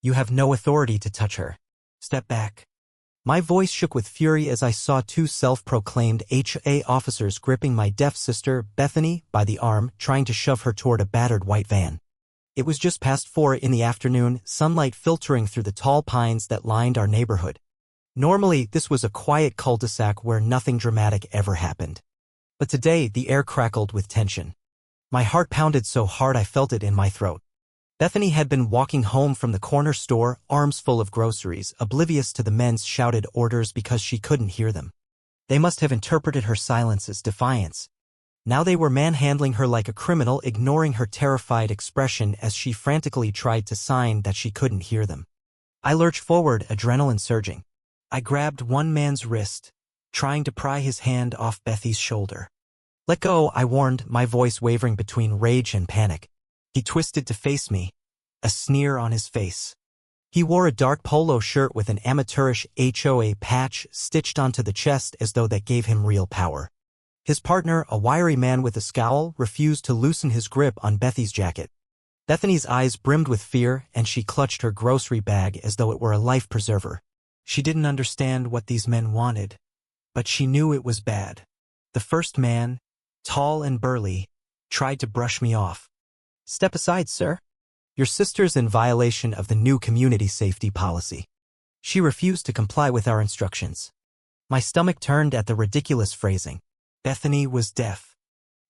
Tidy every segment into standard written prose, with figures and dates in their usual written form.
You have no authority to touch her. Step back. My voice shook with fury as I saw two self-proclaimed HOA officers gripping my deaf sister, Bethany, by the arm, trying to shove her toward a battered white van. It was just past 4 in the afternoon, sunlight filtering through the tall pines that lined our neighborhood. Normally, this was a quiet cul-de-sac where nothing dramatic ever happened. But today, the air crackled with tension. My heart pounded so hard I felt it in my throat. Bethany had been walking home from the corner store, arms full of groceries, oblivious to the men's shouted orders because she couldn't hear them. They must have interpreted her silence as defiance. Now they were manhandling her like a criminal, ignoring her terrified expression as she frantically tried to sign that she couldn't hear them. I lurched forward, adrenaline surging. I grabbed one man's wrist, trying to pry his hand off Bethy's shoulder. "Let go," I warned, my voice wavering between rage and panic. He twisted to face me, a sneer on his face. He wore a dark polo shirt with an amateurish HOA patch stitched onto the chest as though that gave him real power. His partner, a wiry man with a scowl, refused to loosen his grip on Bethy's jacket. Bethany's eyes brimmed with fear, and she clutched her grocery bag as though it were a life preserver. She didn't understand what these men wanted, but she knew it was bad. The first man, tall and burly, tried to brush me off. "Step aside, sir. Your sister's in violation of the new community safety policy." She refused to comply with our instructions. My stomach turned at the ridiculous phrasing. Bethany was deaf.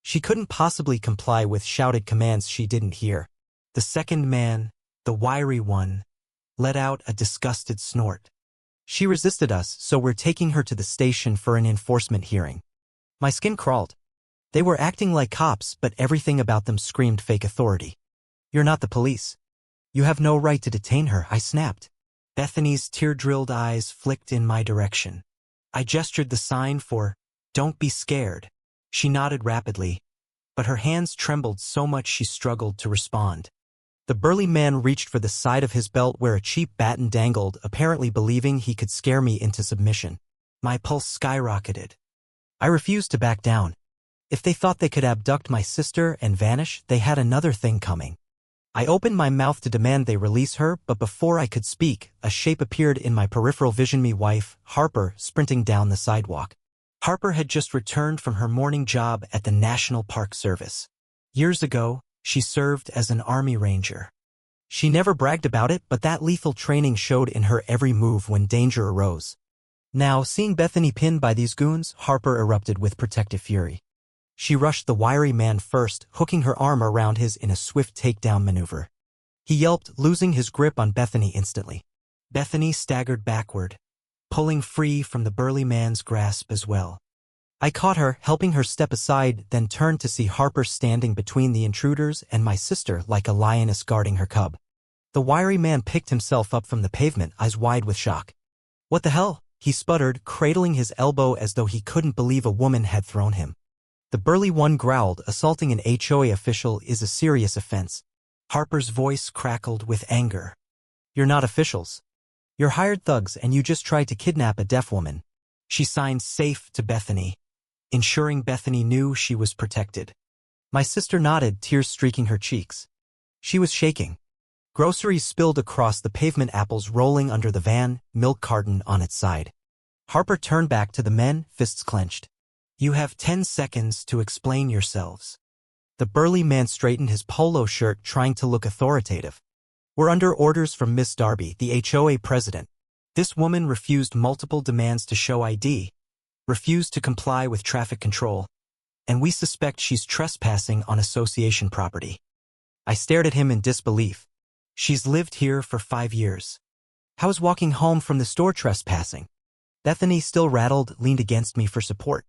She couldn't possibly comply with shouted commands she didn't hear. The second man, the wiry one, let out a disgusted snort. "She resisted us, so we're taking her to the station for an enforcement hearing." My skin crawled. They were acting like cops, but everything about them screamed fake authority. "You're not the police. You have no right to detain her," I snapped. Bethany's tear-drilled eyes flicked in my direction. I gestured the sign for, "Don't be scared." She nodded rapidly, but her hands trembled so much she struggled to respond. The burly man reached for the side of his belt where a cheap baton dangled, apparently believing he could scare me into submission. My pulse skyrocketed. I refused to back down. If they thought they could abduct my sister and vanish, they had another thing coming. I opened my mouth to demand they release her, but before I could speak, a shape appeared in my peripheral vision, my wife, Harper, sprinting down the sidewalk. Harper had just returned from her morning job at the National Park Service. Years ago, she served as an Army Ranger. She never bragged about it, but that lethal training showed in her every move when danger arose. Now, seeing Bethany pinned by these goons, Harper erupted with protective fury. She rushed the wiry man first, hooking her arm around his in a swift takedown maneuver. He yelped, losing his grip on Bethany instantly. Bethany staggered backward, pulling free from the burly man's grasp as well. I caught her, helping her step aside, then turned to see Harper standing between the intruders and my sister like a lioness guarding her cub. The wiry man picked himself up from the pavement, eyes wide with shock. "What the hell?" he sputtered, cradling his elbow as though he couldn't believe a woman had thrown him. The burly one growled, "Assaulting an HOA official is a serious offense." Harper's voice crackled with anger. "You're not officials. You're hired thugs, and you just tried to kidnap a deaf woman." She signed safe to Bethany, ensuring Bethany knew she was protected. My sister nodded, tears streaking her cheeks. She was shaking. Groceries spilled across the pavement, apples rolling under the van, milk carton on its side. Harper turned back to the men, fists clenched. "You have 10 seconds to explain yourselves." The burly man straightened his polo shirt, trying to look authoritative. "We're under orders from Miss Darby, the HOA president. This woman refused multiple demands to show ID, refused to comply with traffic control, and we suspect she's trespassing on association property." I stared at him in disbelief. "She's lived here for 5 years. How is walking home from the store trespassing?" Bethany, still rattled, leaned against me for support.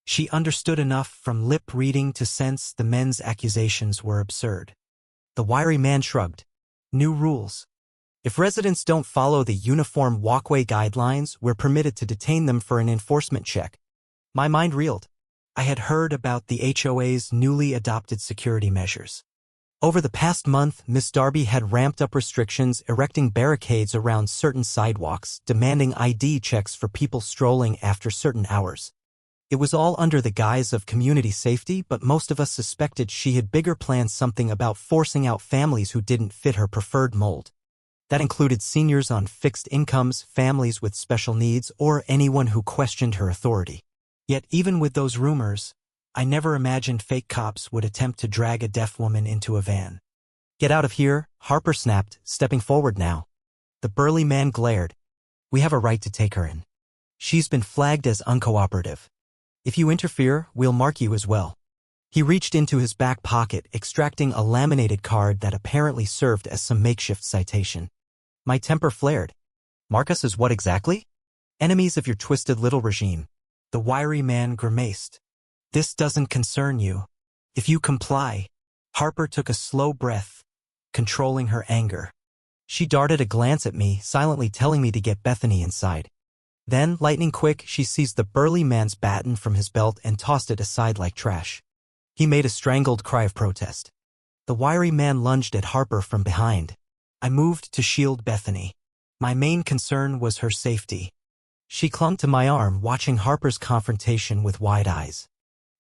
She understood enough from lip reading to sense the men's accusations were absurd. The wiry man shrugged. "New rules. If residents don't follow the uniform walkway guidelines, we're permitted to detain them for an enforcement check." My mind reeled. I had heard about the HOA's newly adopted security measures. Over the past month, Miss Darby had ramped up restrictions, erecting barricades around certain sidewalks, demanding ID checks for people strolling after certain hours. It was all under the guise of community safety, but most of us suspected she had bigger plans, something about forcing out families who didn't fit her preferred mold. That included seniors on fixed incomes, families with special needs, or anyone who questioned her authority. Yet even with those rumors, I never imagined fake cops would attempt to drag a deaf woman into a van. "Get out of here," Harper snapped, stepping forward now. The burly man glared. "We have a right to take her in. She's been flagged as uncooperative. If you interfere, we'll mark you as well." He reached into his back pocket, extracting a laminated card that apparently served as some makeshift citation. My temper flared. "Mark us as what exactly?" "Enemies of your twisted little regime." The wiry man grimaced. "This doesn't concern you. If you comply." Harper took a slow breath, controlling her anger. She darted a glance at me, silently telling me to get Bethany inside. Then, lightning quick, she seized the burly man's baton from his belt and tossed it aside like trash. He made a strangled cry of protest. The wiry man lunged at Harper from behind. I moved to shield Bethany. My main concern was her safety. She clung to my arm, watching Harper's confrontation with wide eyes.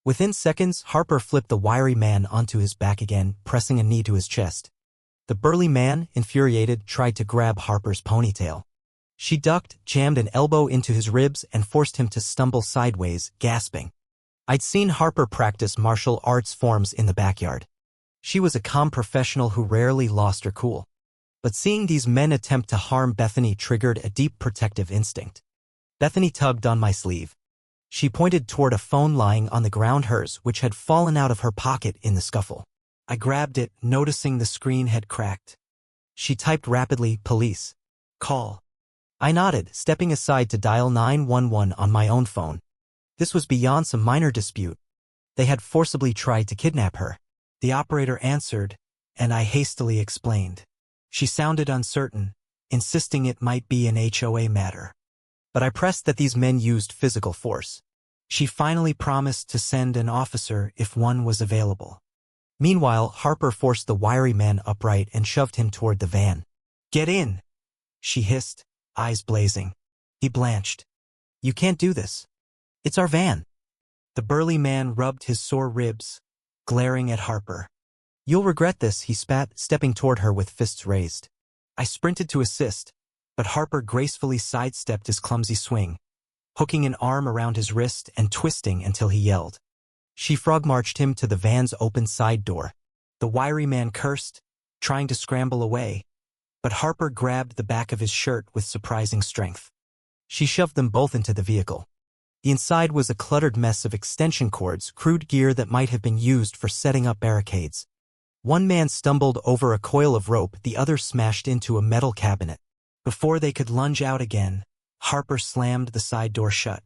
Within seconds, Harper flipped the wiry man onto his back again, pressing a knee to his chest. The burly man, infuriated, tried to grab Harper's ponytail. She ducked, jammed an elbow into his ribs, and forced him to stumble sideways, gasping. I'd seen Harper practice martial arts forms in the backyard. She was a calm professional who rarely lost her cool. But seeing these men attempt to harm Bethany triggered a deep protective instinct. Bethany tugged on my sleeve. She pointed toward a phone lying on the ground, hers, which had fallen out of her pocket in the scuffle. I grabbed it, noticing the screen had cracked. She typed rapidly, "Police. Call." I nodded, stepping aside to dial 911 on my own phone. This was beyond some minor dispute. They had forcibly tried to kidnap her. The operator answered, and I hastily explained. She sounded uncertain, insisting it might be an HOA matter. But I pressed that these men used physical force. She finally promised to send an officer if one was available. Meanwhile, Harper forced the wiry man upright and shoved him toward the van. "Get in," she hissed, eyes blazing. He blanched. "You can't do this. It's our van." The burly man rubbed his sore ribs, glaring at Harper. "You'll regret this," he spat, stepping toward her with fists raised. I sprinted to assist, but Harper gracefully sidestepped his clumsy swing, hooking an arm around his wrist and twisting until he yelled. She frog-marched him to the van's open side door. The wiry man cursed, trying to scramble away, but Harper grabbed the back of his shirt with surprising strength. She shoved them both into the vehicle. The inside was a cluttered mess of extension cords, crude gear that might have been used for setting up barricades. One man stumbled over a coil of rope, the other smashed into a metal cabinet. Before they could lunge out again, Harper slammed the side door shut.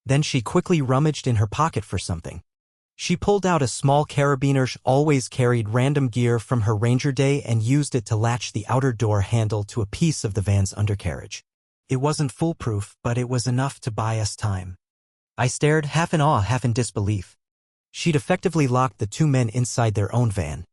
Then she quickly rummaged in her pocket for something. She pulled out a small carabiner she always carried random gear from her ranger day and used it to latch the outer door handle to a piece of the van's undercarriage. It wasn't foolproof, but it was enough to buy us time. I stared, half in awe, half in disbelief. She'd effectively locked the two men inside their own van.